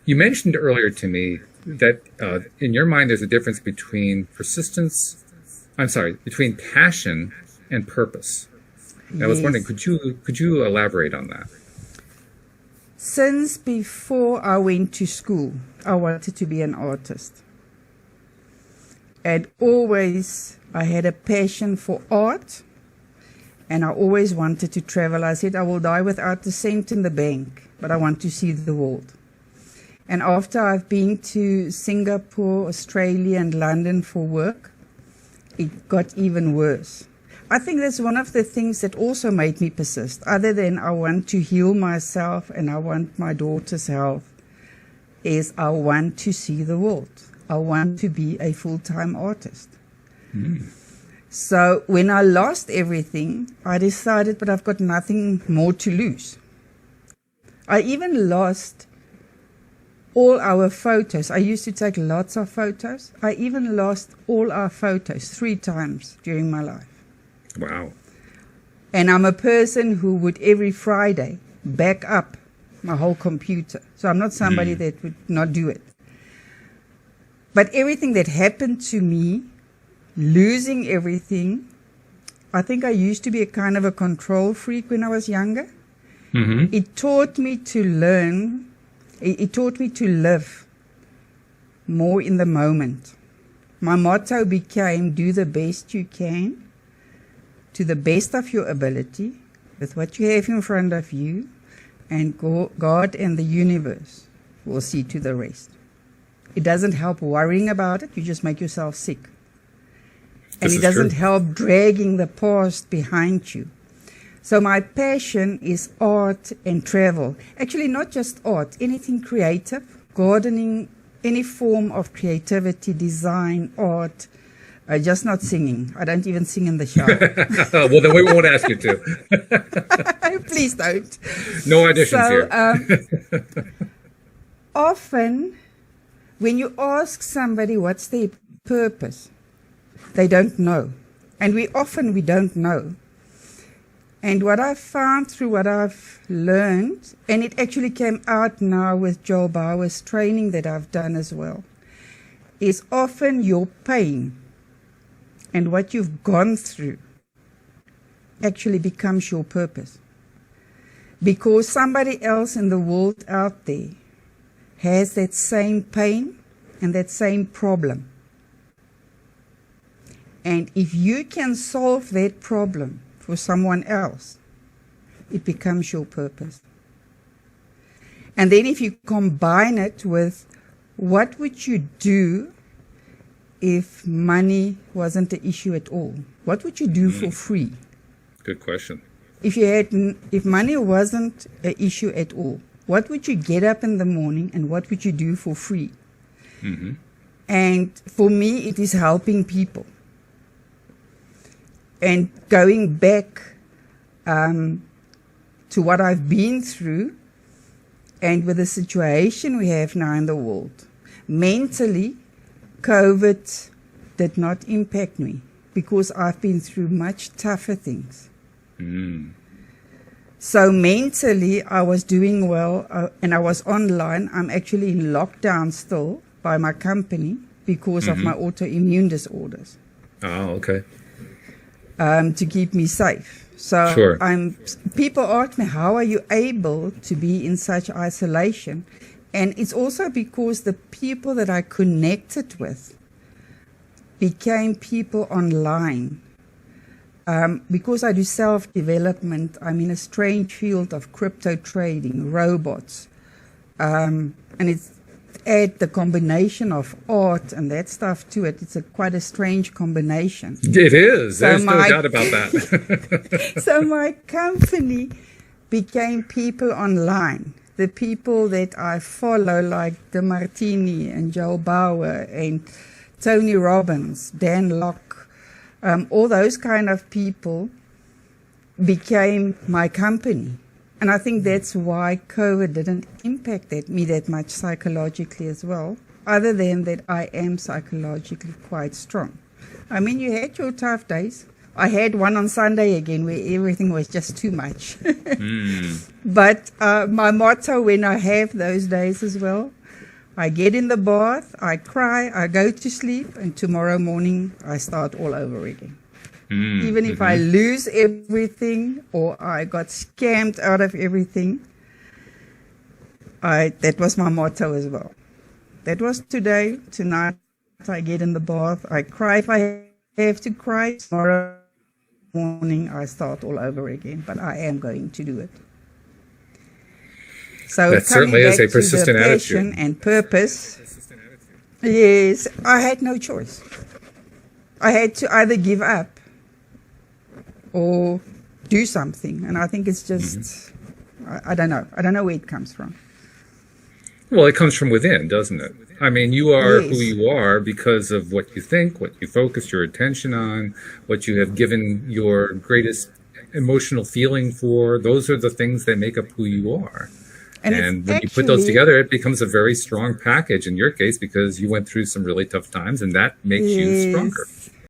You mentioned earlier to me that in your mind there's a difference between between passion and purpose. And I was wondering, could you elaborate on that? Since before I went to school, I wanted to be an artist. And always I had a passion for art, and I always wanted to travel. I said I will die without a cent in the bank, but I want to see the world. And after I've been to Singapore, Australia, and London for work, it got even worse. I think that's one of the things that also made me persist, other than I want to heal myself and I want my daughter's health, is I want to see the world. I want to be a full-time artist. So when I lost everything, I decided, but I've got nothing more to lose. I even lost all our photos. I used to take lots of photos. I even lost all our photos 3 times during my life. Wow. And I'm a person who would every Friday back up my whole computer. So I'm not somebody that would not do it. But everything that happened to me, losing everything, I think I used to be a kind of a control freak when I was younger. It taught me to learn, it taught me to live more in the moment. My motto became, do the best you can, to the best of your ability, with what you have in front of you, and God and the universe will see to the rest. It doesn't help worrying about it, you just make yourself sick. And it doesn't help dragging the past behind you. So my passion is art and travel. Actually, not just art, anything creative, gardening, any form of creativity, design, art, just not singing. I don't even sing in the shower. Well, then we won't ask you to. Please don't. No auditions here. Often, when you ask somebody what's their purpose, they don't know. And we don't know. And what I've found through what I've learned, and it actually came out now with Joel Bauer's training that I've done as well, is often your pain and what you've gone through actually becomes your purpose. Because somebody else in the world out there has that same pain and that same problem. And if you can solve that problem for someone else, it becomes your purpose. And then if you combine it with what would you do if money wasn't the issue at all? What would you do for free? Good question. If money wasn't an issue at all, what would you get up in the morning and what would you do for free? And for me, it is helping people. And going back to what I've been through and with the situation we have now in the world, mentally, COVID did not impact me because I've been through much tougher things. So mentally, I was doing well and I was online. I'm actually in lockdown still by my company because of my autoimmune disorders. Oh, okay. To keep me safe. So sure. People ask me, how are you able to be in such isolation? And it's also because the people that I connected with became people online. Because I do self-development, I'm in a strange field of crypto trading, robots. And it's add the combination of art and that stuff to it. It's quite a strange combination. It is. So there's no doubt about that. So my company became people online. The people that I follow, like De Martini and Joel Bauer and Tony Robbins, Dan Locke, all those kind of people became my company. And I think that's why COVID didn't impact me that much psychologically as well, other than that I am psychologically quite strong. I mean, you had your tough days. I had one on Sunday again where everything was just too much. Mm. But my motto when I have those days as well, I get in the bath, I cry, I go to sleep, and tomorrow morning I start all over again. Mm. Even if I lose everything or I got scammed out of everything, that was my motto as well. That was today. Tonight I get in the bath, I cry if I have to cry. Tomorrow morning I start all over again, but I am going to do it. So That certainly is a persistent passion attitude. and purpose. Yes, I had no choice. I had to either give up or do something, and I think it's just I don't know. I don't know where it comes from. Well, it comes from within, doesn't it? I mean, you are Yes. who you are because of what you think, what you focus your attention on, what you have given your greatest emotional feeling for. Those are the things that make up who you are. And And it's when you put those actually- together, it becomes a very strong package in your case because you went through some really tough times and that makes you stronger. Yes.